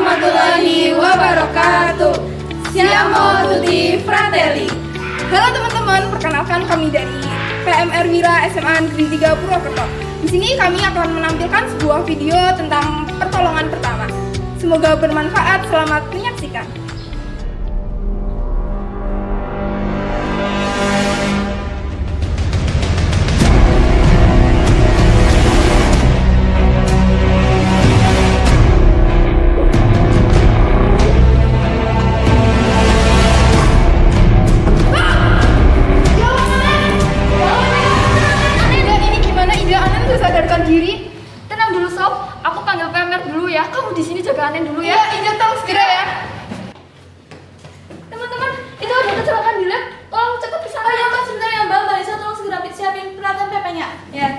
warahmatullahi wabarakatuh. Siamo tutti fratelli. Halo teman-teman, perkenalkan kami dari PMR Wira SMA Negeri 3 Purwokerto. Di sini kami akan menampilkan sebuah video tentang pertolongan pertama. Semoga bermanfaat. Selamat menyaksikan. Sadarkan diri. Tenang dulu sob, aku panggil PMR dulu ya. Kamu di sini jaga Anen dulu ya. Iya, Ija tolong segera ya. Teman-teman, itu ada kecelakaan di lab. Tolong cepat ke sana. Oh ya Mbak, sebentar ya Mbak Lisa, tolong segera siapin peralatan PP-nya. Ya.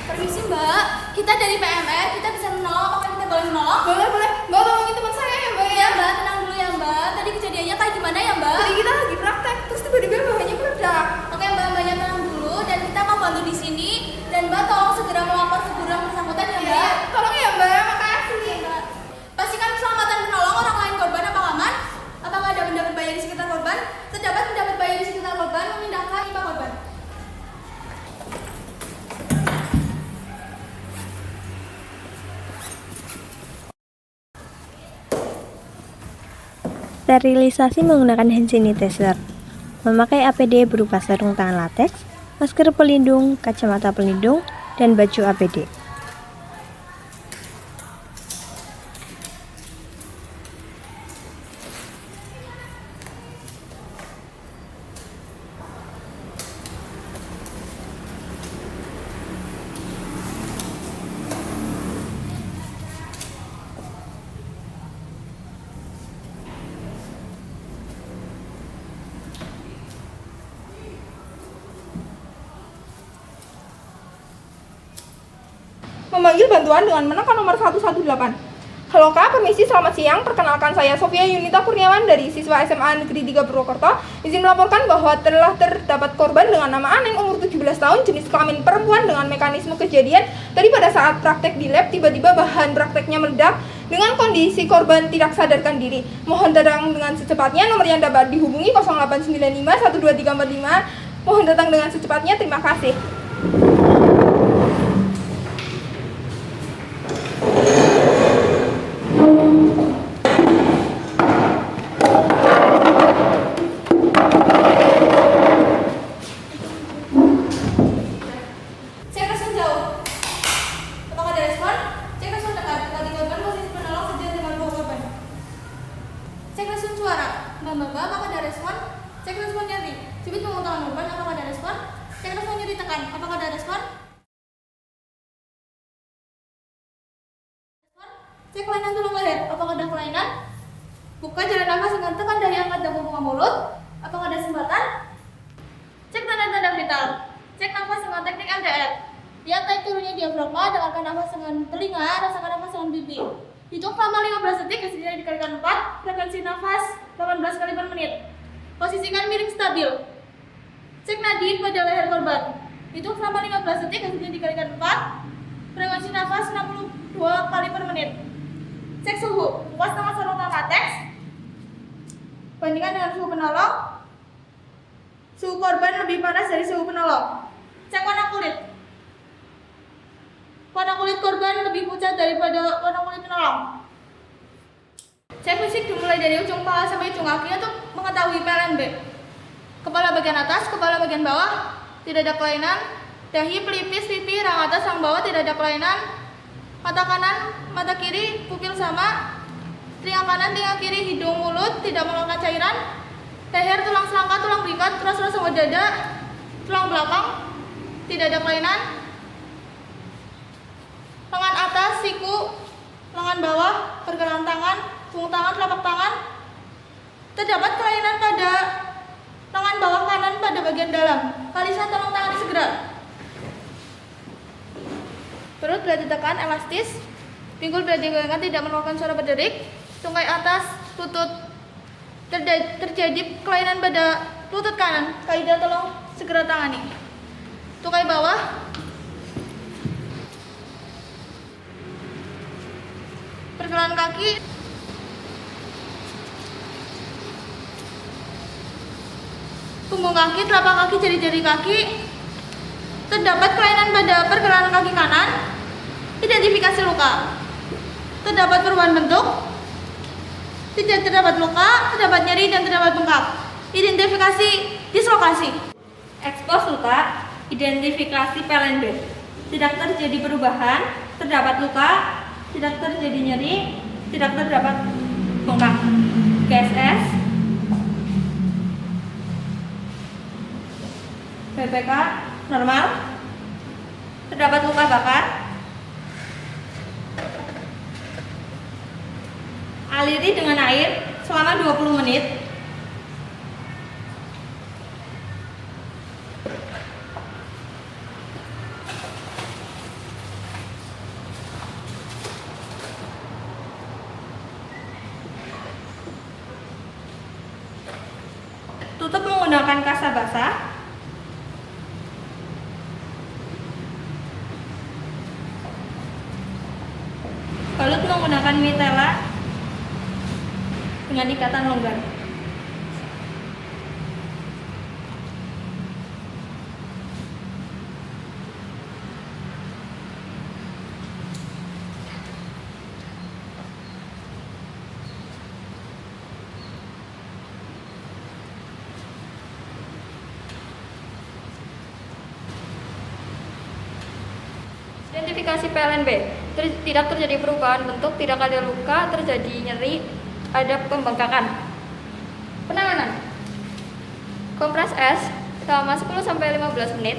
Permisi Mbak, kita dari PMR, kita bisa menolong, apakah kita boleh menolong? Boleh. Mbak tolongin teman saya ya, Mbak Iya Mbak, tenang dulu ya Mbak. Tadi kejadiannya kayak gimana ya Mbak? Tadi kita lagi praktek, terus tiba-tiba bahannya meledak. Oke Mbak, Mbaknya tenang dulu dan kita mau bantu di sini. Dan Mbak tolong segera melapor ke guru yang bersangkutan ya Mbak. Iya, tolong ya Mbak, makasih. Iya, Mbak. Pastikan keselamatan menolong orang lain korban apa aman? Apakah ada benda berbahaya di sekitar korban? Terdapat benda berbahaya di sekitar korban, memindahkan lima korban. Sterilisasi menggunakan hand sanitizer. Memakai APD berupa sarung tangan latex, masker pelindung, kacamata pelindung, dan baju APD. Memanggil bantuan dengan menekan nomor 118. Halo Kak, permisi, selamat siang. Perkenalkan saya Sofia Yunita Kurniawan dari siswa SMA Negeri 3 Purwokerto. Izin melaporkan bahwa telah terdapat korban dengan nama Anen umur 17 tahun, jenis kelamin perempuan. Dengan mekanisme kejadian tadi pada saat praktek di lab, tiba-tiba bahan prakteknya meledak dengan kondisi korban tidak sadarkan diri. Mohon datang dengan secepatnya. Nomor yang dapat dihubungi 0895 12345. Mohon datang dengan secepatnya. Terima kasih. Cek respon jauh. Apakah ada respon? Cek respon dekat. Bagi korban posisi penolong sejajar dengan bahu korban. Cek respon suara. Mbak, apakah ada respon? Cek respon nyeri. Cubit punggung tangan korban. Apakah ada respon? Cek respon nyeri tekan. Apakah ada respon? Cek kelainan tulang leher. Apakah ada kelainan? Buka jalan nafas dengan tekan dahi angkat dan membuka mulut. Apakah ada sumbatan? Cek tanda-tanda vital. Cek nafas dengan teknik LDR. Lihat naik turunnya diafragma, dengarkan nafas dengan telinga, rasakan nafas dengan pipi. Hitung selama 15 detik, hasilnya dikalikan 4, frekuensi nafas 18 kali per menit. Posisikan miring stabil. Cek nadi pada leher korban. Hitung selama 15 detik, hasilnya dikalikan 4, frekuensi nafas 62 kali per menit. Cek suhu, puas dengan sarung tangan latex. Bandingkan dengan suhu penolong. Suhu korban lebih panas dari suhu penolong. Cek warna kulit. Warna kulit korban lebih pucat daripada warna kulit penolong. Cek fisik dimulai dari ujung kepala sampai ujung kaki untuk mengetahui PLNB. Kepala bagian atas, kepala bagian bawah, tidak ada kelainan. Dahi, pelipis, pipi, rang atas, rang bawah, tidak ada kelainan. Mata kanan, mata kiri, pupil sama. Telinga kanan, telinga kiri, hidung, mulut, tidak mengeluarkan cairan. Leher, tulang selangka, tulang bingkat, ras-ras sama dada, tulang belakang, tidak ada kelainan. Lengan atas, siku, lengan bawah, pergelangan tangan, punggung tangan, telapak tangan. Terdapat kelainan pada lengan bawah kanan pada bagian dalam. Kalisa tolong tangani segera. Perut bila ditekan elastis, pinggul bila digoyangkan tidak mengeluarkan suara berderik, tungkai atas, lutut terjadi kelainan pada lutut kanan. Kaida tolong segera tangani. Tukai bawah. Pergelangan kaki. Punggung kaki, telapak kaki, jari-jari kaki. Terdapat kelainan pada pergelangan kaki kanan. Identifikasi luka. Terdapat perubahan bentuk. Tidak terdapat luka, terdapat nyeri dan terdapat bengkak. Identifikasi dislokasi. Ekspos luka, identifikasi PLNB. Tidak terjadi perubahan, terdapat luka, tidak terjadi nyeri, tidak terdapat bengkak. GSS, BPK normal, terdapat luka bakar. Aliri dengan air selama 20 menit. Tutup menggunakan kasa basah. Balut menggunakan mitela dengan ikatan longgar. Identifikasi PLNB, tidak terjadi perubahan bentuk, tidak ada luka, terjadi nyeri, ada pembengkakan. Penanganan: kompres es selama 10-15 menit.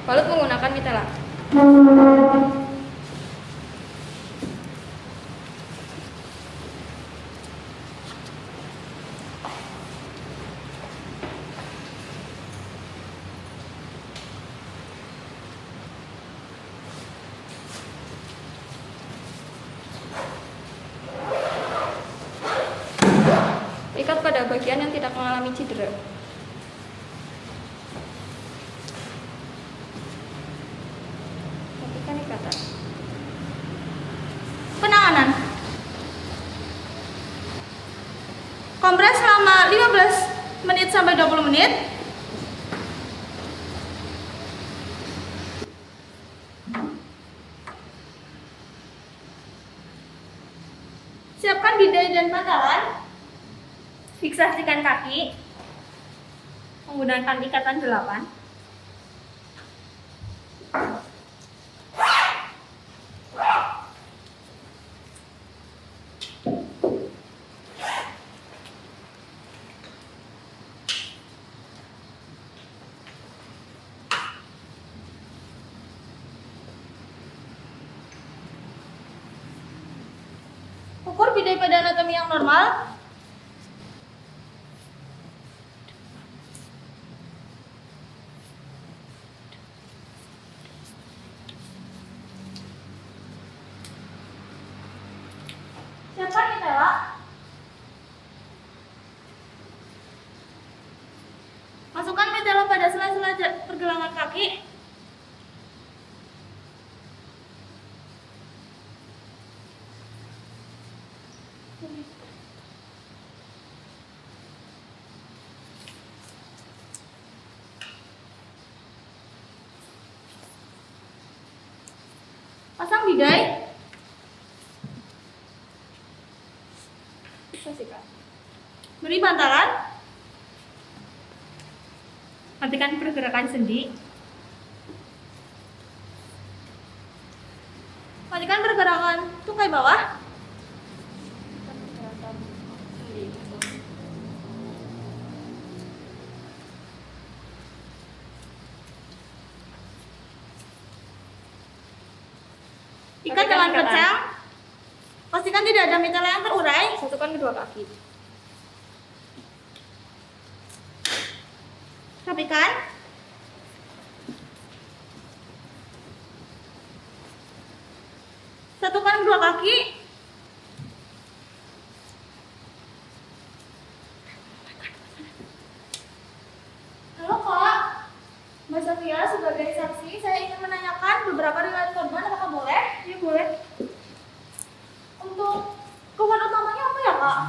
Balut menggunakan mitela. Ikat pada bagian yang tidak mengalami cedera. Lakukan ikatan. Penanganan. Kompres selama 15 menit sampai 20 menit. Siapkan bidai dan bantalan. Fiksasikan kaki menggunakan ikatan 8. Ukur bidai pada anatomi yang normal. Siapkan mitela. Masukkan mitela pada sela-sela pergelangan kaki. Pasang bidai. Beri bantalan. Hentikan pergerakan sendi. Matikan pergerakan tungkai bawah. Ikat dengan kencang. Pastikan tidak ada mitela yang terurai. Satukan kedua kaki. Rapikan. Satukan kedua kaki. sebagai saksi, saya ingin menanyakan beberapa riwayat korban, apakah boleh? Iya boleh. Untuk keluhan utamanya apa ya kak?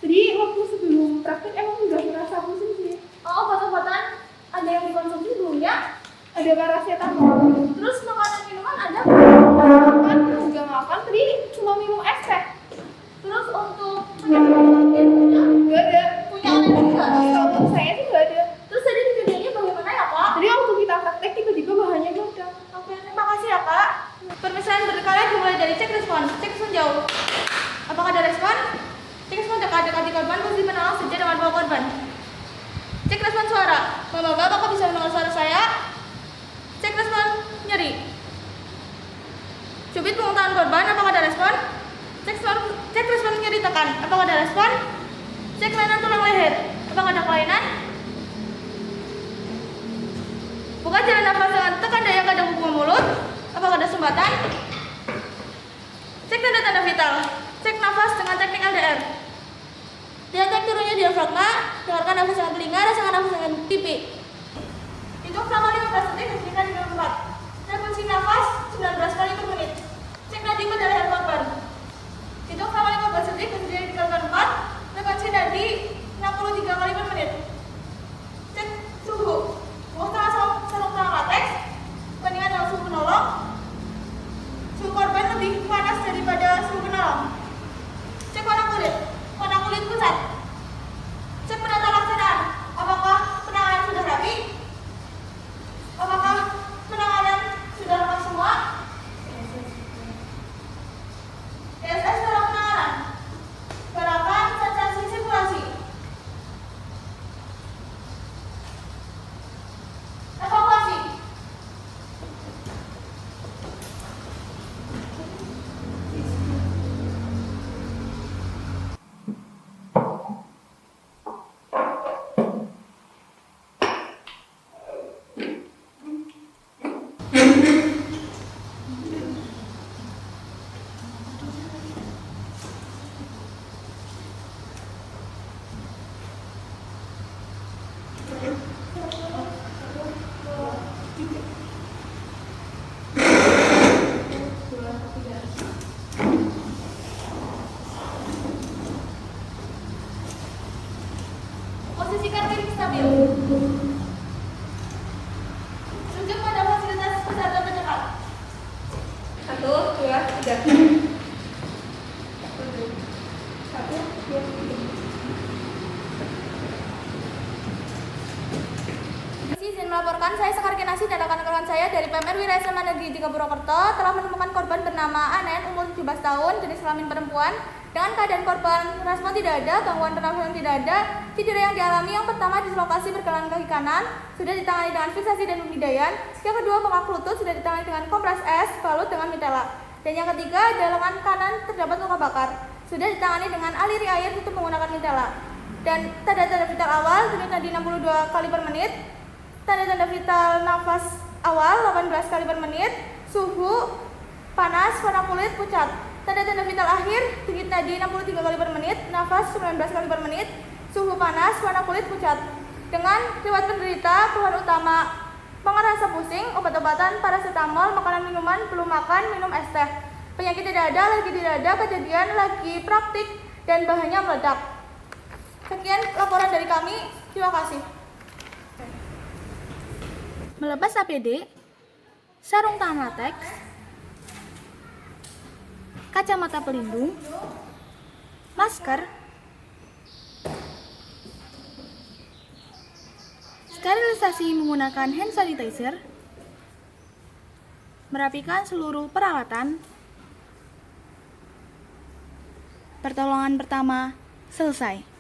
Jadi waktu sebelum praktik emang udah merasa pusing sih. Oh, obat-obatan ada yang dikonsumsi sebelumnya? Ada paracetamol. Terus makanan minuman ada? Makan juga makan, tadi cuma minum es teh. Terus untuk penyakit punya? Gak ada. Punya alergi nggak? Setahu saya sih gak ada. Terus tadi kejadiannya bagaimana ya kak? Jadi waktu kita praktek tiba-tiba bahannya meledak. Oke, terima kasih ya kak. Permisalan berkala dimulai dari cek respon. Cek respon jauh. Apakah ada respon? Cek respon dekat-dekati korban, posisi penolong sejajar dengan bawa korban. Cek respon suara. Bapak-bapak, apakah bisa mendengar suara saya? Cek respon nyeri. Cubit punggung tangan korban, apakah ada respon? Cek respon nyeri tekan, apakah ada respon? Cek kelainan tulang leher, apakah ada kelainan? Buka jalan nafas dengan tekan daya kadang hubungan mulut, apakah ada sumbatan? Cek tanda-tanda vital, cek nafas dengan teknik LDR. Lihat turunnya diafragma, dengarkan nafas dengan telinga, rasakan nafas dengan pipi. Hitung selama 15 detik, hentikan dengan 4. Frekuensi nafas 19 kali per menit. Cek nadi pada leher korban. Hitung selama 15 detik, hentikan dengan 4. Frekuensi nadi 63 kali per menit. Cek suhu. Muatan sarung tangan latex bandingkan dengan suhu penolong. Suhu korban lebih panas daripada suhu penolong. Cek warna kulit. Warna kulit pucat. Cek penata laksanaan. Apakah penanganan sudah rapi? Apakah penanganan sudah lengkap semua? TSS dalam penanganan. Gerakan sensasi sirkulasi. Evakuasi. Posisikan diri stabil. Rujuk pada fasilitas kesehatan terdekat. 1, 2, 3. 1, 2, 3. Izin melaporkan, saya Sekar Kenasi dan rekan-rekan saya dari PMR Wira SMA Negeri 3 Purwokerto telah menemukan korban bernama Anen, umur 17 tahun, jenis kelamin perempuan. Dengan keadaan korban respon tidak ada, gangguan pernafasan tidak ada, cedera yang dialami yang pertama dislokasi pergelangan kaki kanan sudah ditangani dengan fiksasi dan pemindaian, yang kedua bengkak lutut sudah ditangani dengan kompres es balut dengan mitela, dan yang ketiga ada lengan kanan terdapat luka bakar sudah ditangani dengan aliri air untuk menggunakan mitela. Dan tanda-tanda vital awal denyut nadi 62 kali per menit, tanda-tanda vital nafas awal 18 kali per menit, suhu panas, warna kulit pucat. Tanda-tanda vital akhir, denyut nadi 63 kali per menit, nafas 19 kali per menit, suhu panas, warna kulit pucat. Dengan riwayat penderita, keluhan utama merasa pusing, obat-obatan, paracetamol, makanan minuman, belum makan, minum es teh. Penyakit tidak ada, lagi tidak ada, kejadian lagi praktik, dan bahannya meledak. Sekian laporan dari kami, terima kasih. Melepas APD, sarung tangan latex, kacamata pelindung, masker, sterilisasi menggunakan hand sanitizer, merapikan seluruh peralatan, pertolongan pertama selesai.